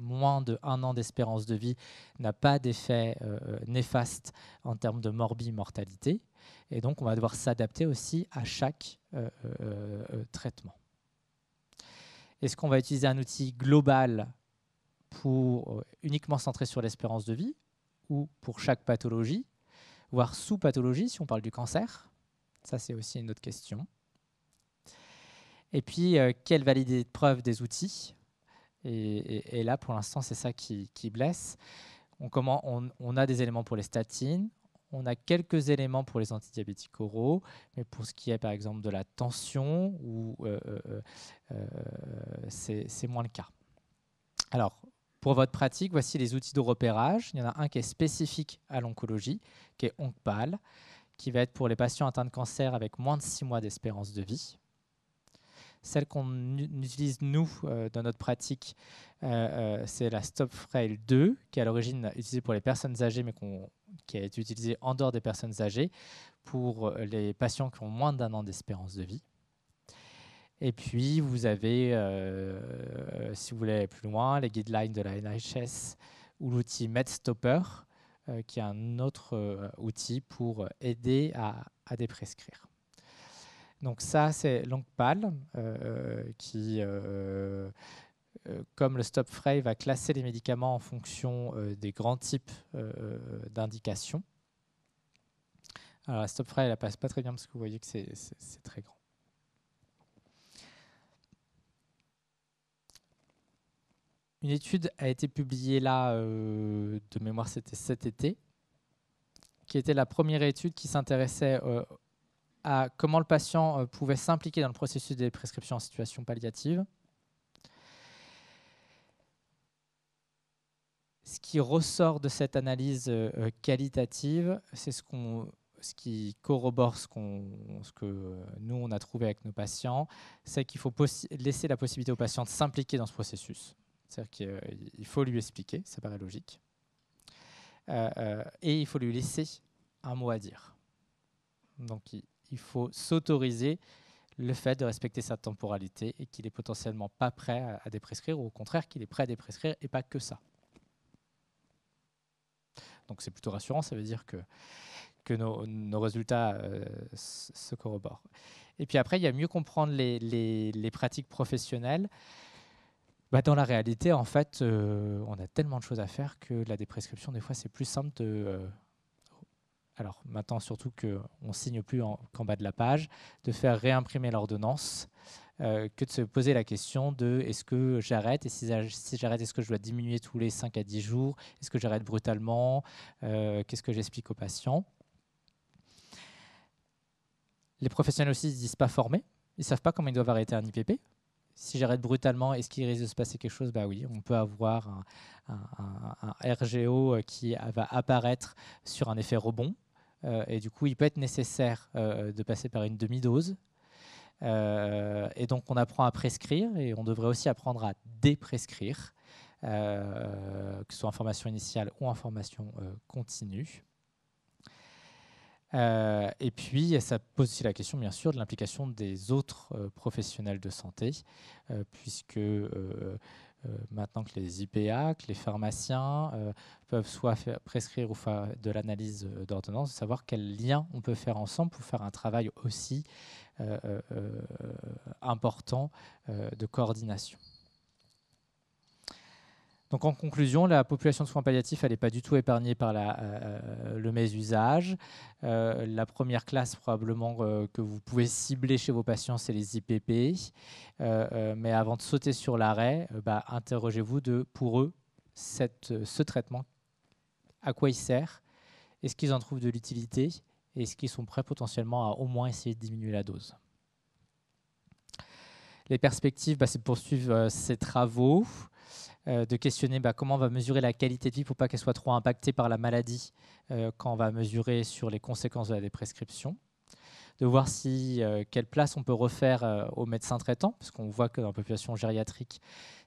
moins de 1 an d'espérance de vie n'a pas d'effet néfaste en termes de morbi-mortalité. Et donc, on va devoir s'adapter aussi à chaque traitement. Est-ce qu'on va utiliser un outil global pour uniquement centré sur l'espérance de vie ou pour chaque pathologie, voire sous-pathologie si on parle du cancer? Ça, c'est aussi une autre question. Et puis, quelle validité de preuve des outils? Et là, pour l'instant, c'est ça qui blesse. On a des éléments pour les statines, on a quelques éléments pour les antidiabétiques oraux, mais pour ce qui est, par exemple, de la tension, c'est moins le cas. Alors, pour votre pratique, voici les outils de repérage. Il y en a un qui est spécifique à l'oncologie, qui est OncPal, qui va être pour les patients atteints de cancer avec moins de 6 mois d'espérance de vie. Celle qu'on utilise, nous, dans notre pratique, c'est la StopFrail 2, qui est à l'origine utilisée pour les personnes âgées, mais qui a été utilisée en dehors des personnes âgées pour les patients qui ont moins d'1 an d'espérance de vie. Et puis, vous avez, si vous voulez aller plus loin, les guidelines de la NHS ou l'outil MedStopper, qui est un autre outil pour aider à déprescrire. Donc ça, c'est l'OncPal, qui, comme le StopFrail, va classer les médicaments en fonction des grands types d'indications. Alors la StopFrail, elle ne passe pas très bien parce que vous voyez que c'est très grand. Une étude a été publiée là, de mémoire c'était cet été, qui était la première étude qui s'intéressait à comment le patient pouvait s'impliquer dans le processus des prescriptions en situation palliative. Ce qui ressort de cette analyse qualitative, c'est ce qui corrobore ce que nous, on a trouvé avec nos patients, c'est qu'il faut laisser la possibilité au patient de s'impliquer dans ce processus. C'est-à-dire qu'il faut lui expliquer, ça paraît logique, et il faut lui laisser un mot à dire. Donc, il faut s'autoriser le fait de respecter sa temporalité et qu'il est potentiellement pas prêt à déprescrire, ou au contraire qu'il est prêt à déprescrire et pas que ça. Donc c'est plutôt rassurant, ça veut dire que nos résultats se corroborent. Et puis après, il y a mieux comprendre les pratiques professionnelles. Dans la réalité, en fait, on a tellement de choses à faire que la déprescription, des fois, c'est plus simple de... alors maintenant, surtout qu'on ne signe plus qu'en bas de la page, de faire réimprimer l'ordonnance, que de se poser la question de est-ce que j'arrête, et si j'arrête, est-ce que je dois diminuer tous les 5 à 10 jours, est-ce que j'arrête brutalement, qu'est-ce que j'explique aux patients. Les professionnels aussi ne se disent pas formés, ils ne savent pas comment ils doivent arrêter un IPP. Si j'arrête brutalement, est-ce qu'il risque de se passer quelque chose? Oui, on peut avoir un RGO qui va apparaître sur un effet rebond. Et du coup, il peut être nécessaire de passer par une demi-dose. Et donc, on apprend à prescrire et on devrait aussi apprendre à déprescrire, que ce soit en formation initiale ou en formation continue. Et puis, ça pose aussi la question, bien sûr, de l'implication des autres professionnels de santé, puisque maintenant que les IPA, que les pharmaciens peuvent soit prescrire ou faire de l'analyse d'ordonnance, de savoir quel lien on peut faire ensemble pour faire un travail aussi important de coordination. Donc en conclusion, la population de soins palliatifs, elle n'est pas du tout épargnée par le mésusage. La première classe probablement que vous pouvez cibler chez vos patients, c'est les IPP. Mais avant de sauter sur l'arrêt, interrogez-vous pour eux, ce traitement, à quoi il sert, est-ce qu'ils en trouvent de l'utilité, et est-ce qu'ils sont prêts potentiellement à au moins essayer de diminuer la dose. Les perspectives, c'est de poursuivre ces travaux, de questionner comment on va mesurer la qualité de vie pour pas qu'elle soit trop impactée par la maladie quand on va mesurer sur les conséquences de la déprescription, de voir quelle place on peut refaire aux médecins traitants, parce qu'on voit que dans la population gériatrique,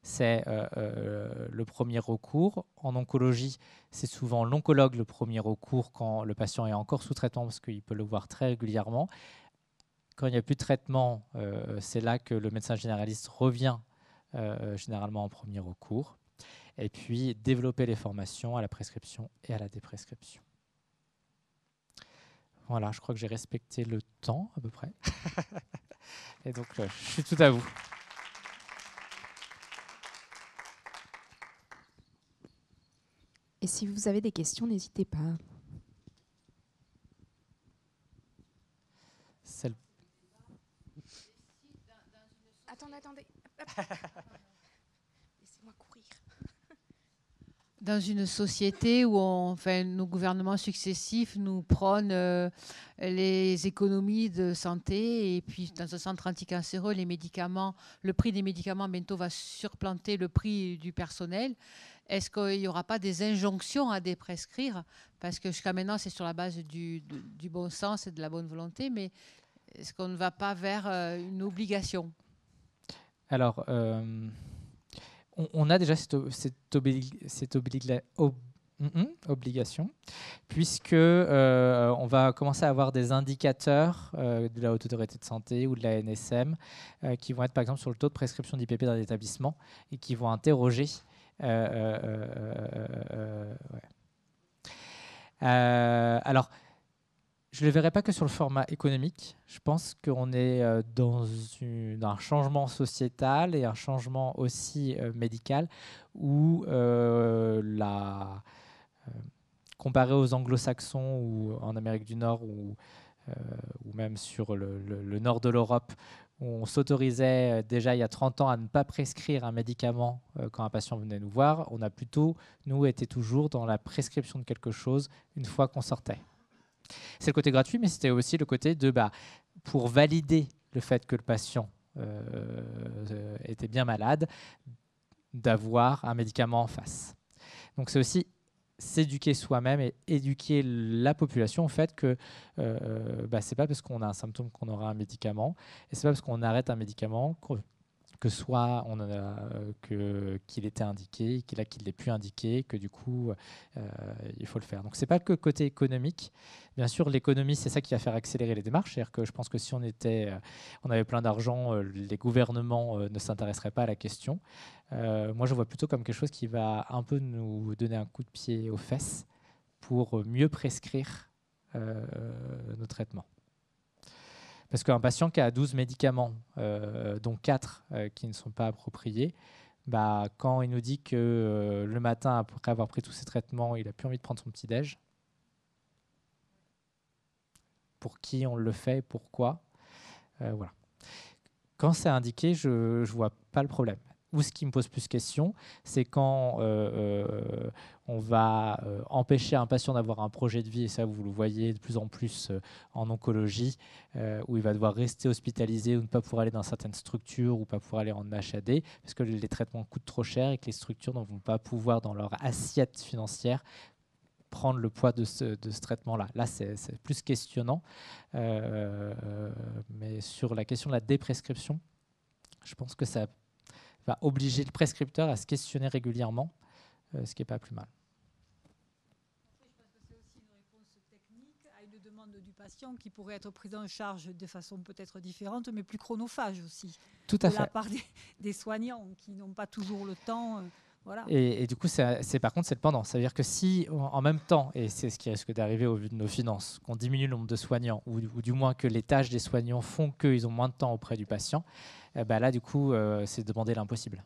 c'est le premier recours. En oncologie, c'est souvent l'oncologue le premier recours quand le patient est encore sous traitement, parce qu'il peut le voir très régulièrement. Quand il n'y a plus de traitement, c'est là que le médecin généraliste revient généralement en premier recours. Et puis, développer les formations à la prescription et à la déprescription. Voilà, je crois que j'ai respecté le temps à peu près. Et donc, je suis tout à vous. Et si vous avez des questions, n'hésitez pas. Attendez. Laissez-moi courir. Dans une société où nos gouvernements successifs nous prônent les économies de santé, et puis dans un centre anticancéreux, le prix des médicaments bientôt va surplanter le prix du personnel. Est-ce qu'il n'y aura pas des injonctions à déprescrire? Parce que jusqu'à maintenant, c'est sur la base du bon sens et de la bonne volonté, mais est-ce qu'on ne va pas vers une obligation? Alors, on a déjà cette obligation, puisque on va commencer à avoir des indicateurs de la Haute Autorité de Santé ou de la NSM qui vont être par exemple sur le taux de prescription d'IPP dans l'établissement et qui vont interroger. Alors, je ne le verrai pas que sur le format économique. Je pense qu'on est dans un changement sociétal et un changement aussi médical où comparé aux anglo-saxons ou en Amérique du Nord ou même sur le nord de l'Europe, où on s'autorisait déjà il y a 30 ans à ne pas prescrire un médicament quand un patient venait nous voir, on a plutôt, nous, été toujours dans la prescription de quelque chose une fois qu'on sortait. C'est le côté gratuit, mais c'était aussi le côté de, pour valider le fait que le patient était bien malade, d'avoir un médicament en face. Donc c'est aussi s'éduquer soi-même et éduquer la population au fait que c'est pas parce qu'on a un symptôme qu'on aura un médicament, et c'est pas parce qu'on arrête un médicament qu'il était indiqué, qu'il n'est plus indiqué, que du coup il faut le faire. Donc c'est pas que le côté économique. Bien sûr, l'économie, c'est ça qui va faire accélérer les démarches. C'est-à-dire que je pense que si on avait plein d'argent, les gouvernements ne s'intéresseraient pas à la question. Moi, je vois plutôt comme quelque chose qui va un peu nous donner un coup de pied aux fesses pour mieux prescrire nos traitements. Parce qu'un patient qui a 12 médicaments, dont 4 qui ne sont pas appropriés, quand il nous dit que le matin, après avoir pris tous ses traitements, il n'a plus envie de prendre son petit-déj, pour qui on le fait, pourquoi, voilà. Quand c'est indiqué, je ne vois pas le problème. Ou ce qui me pose plus question, c'est quand on va empêcher un patient d'avoir un projet de vie, et ça vous le voyez de plus en plus en oncologie, où il va devoir rester hospitalisé ou ne pas pouvoir aller dans certaines structures ou pas pouvoir aller en HAD, parce que les traitements coûtent trop cher et que les structures ne vont pas pouvoir, dans leur assiette financière, prendre le poids de ce traitement-là. Là, c'est plus questionnant. Mais sur la question de la déprescription, je pense que ça va obliger le prescripteur à se questionner régulièrement, ce qui n'est pas plus mal. Je pense que c'est aussi une réponse technique à une demande du patient qui pourrait être prise en charge de façon peut-être différente, mais plus chronophage aussi. Tout à fait. De la part des soignants qui n'ont pas toujours le temps. Voilà. Et du coup, par contre, c'est le pendant. Ça veut dire que si, en même temps, et c'est ce qui risque d'arriver au vu de nos finances, qu'on diminue le nombre de soignants, ou du moins que les tâches des soignants font qu'ils ont moins de temps auprès du patient, là, du coup, c'est demander l'impossible.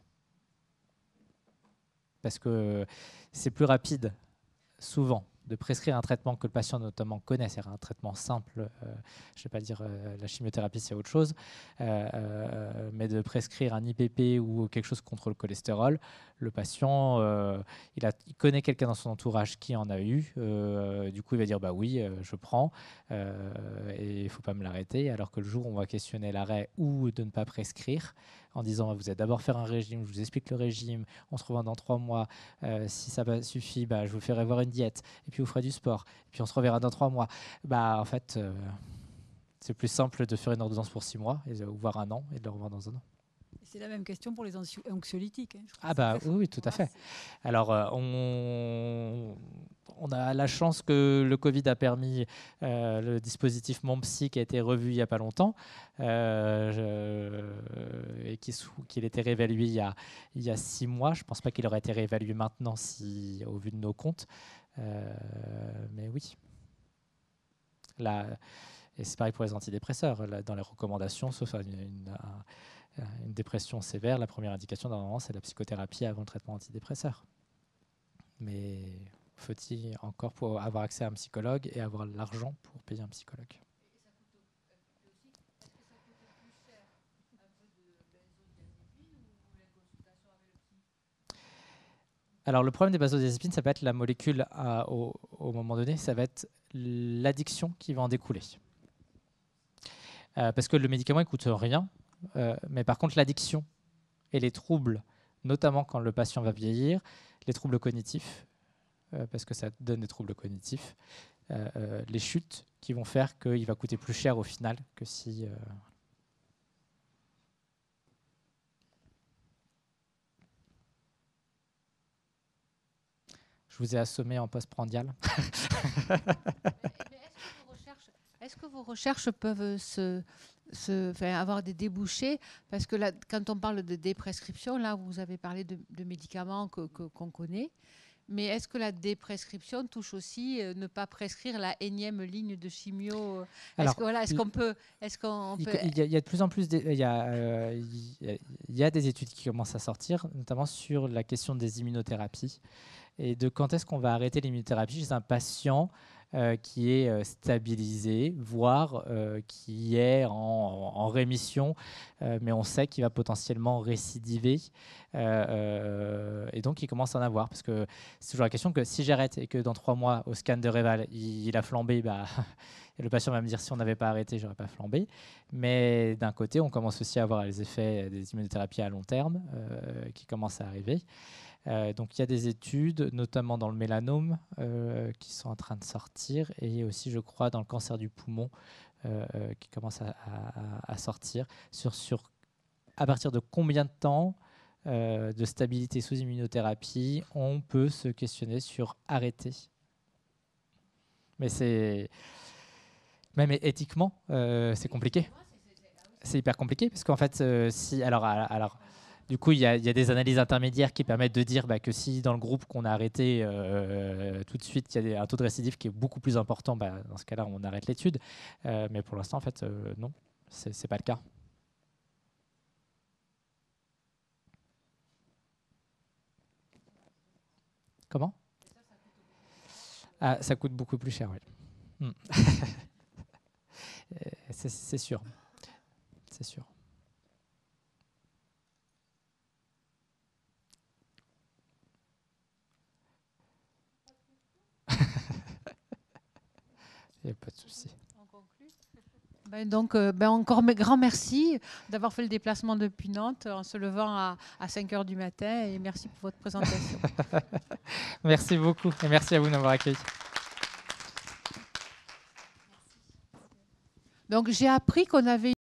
parce que c'est plus rapide, souvent, de prescrire un traitement que le patient notamment connaît, c'est-à-dire un traitement simple, je ne vais pas dire la chimiothérapie c'est autre chose, mais de prescrire un IPP ou quelque chose contre le cholestérol, le patient, il connaît quelqu'un dans son entourage qui en a eu, du coup il va dire bah oui, je prends, et il ne faut pas me l'arrêter, alors que le jour où on va questionner l'arrêt ou de ne pas prescrire, en disant vous allez d'abord faire un régime, je vous explique le régime, on se revoit dans 3 mois, si ça suffit, bah, je vous ferai voir une diète, et puis vous ferez du sport, et puis on se reverra dans 3 mois. Bah, en fait, c'est plus simple de faire une ordonnance pour 6 mois, ou voire 1 an, et de le revoir dans 1 an. C'est la même question pour les anxiolytiques. Hein, ah bah oui, tout à fait. Alors, on a la chance que le Covid a permis le dispositif Mon Psy qui a été revu il n'y a pas longtemps et qu'il était réévalué il y a 6 mois. Je ne pense pas qu'il aurait été réévalué maintenant au vu de nos comptes. Mais oui. Là, et c'est pareil pour les antidépresseurs. Là, dans les recommandations, sauf une dépression sévère, la première indication normalement c'est la psychothérapie avant le traitement antidépresseur. Mais faut-il encore pour avoir accès à un psychologue et avoir l'argent pour payer un psychologue? Alors le problème des benzodiazépines, ça peut être la molécule au moment donné, ça va être l'addiction qui va en découler. Parce que le médicament ne coûte rien. Mais par contre, l'addiction et les troubles, notamment quand le patient va vieillir, les troubles cognitifs, parce que ça donne des troubles cognitifs, les chutes qui vont faire qu'il va coûter plus cher au final que si... Je vous ai assommé en postprandial. Est-ce que vos recherches peuvent avoir des débouchés? Parce que là, quand on parle de déprescription, là, vous avez parlé de médicaments qu'on connaît. Mais est-ce que la déprescription touche aussi ne pas prescrire la énième ligne de chimio? Est-ce qu'on peut... Il y a de plus en plus... Il y a des études qui commencent à sortir, notamment sur la question des immunothérapies et de quand est-ce qu'on va arrêter l'immunothérapie chez un patient qui est stabilisé, voire qui est en rémission, mais on sait qu'il va potentiellement récidiver. Et donc, il commence à en avoir. Parce que c'est toujours la question que si j'arrête et que dans 3 mois, au scan de Réval, il a flambé, bah, et le patient va me dire si on n'avait pas arrêté, je n'aurais pas flambé. Mais d'un côté, on commence aussi à avoir les effets des immunothérapies à long terme qui commencent à arriver. Donc il y a des études, notamment dans le mélanome, qui sont en train de sortir, et aussi, je crois, dans le cancer du poumon, qui commence à sortir, sur à partir de combien de temps de stabilité sous immunothérapie on peut se questionner sur arrêter. Mais c'est... Même éthiquement, c'est compliqué. C'est hyper compliqué, parce qu'en fait, si... Alors, du coup, il y a des analyses intermédiaires qui permettent de dire que si dans le groupe qu'on a arrêté tout de suite, il y a un taux de récidive qui est beaucoup plus important, dans ce cas-là, on arrête l'étude. Mais pour l'instant, en fait, non, c'est pas le cas. Comment ? Ça coûte beaucoup plus cher, oui. C'est sûr. C'est sûr. Il n'y a pas de souci. On conclut. Donc, encore grand merci d'avoir fait le déplacement depuis Nantes en se levant à 5h du matin, et merci pour votre présentation. Merci beaucoup et merci à vous de m'avoir accueilli. Donc, j'ai appris qu'on avait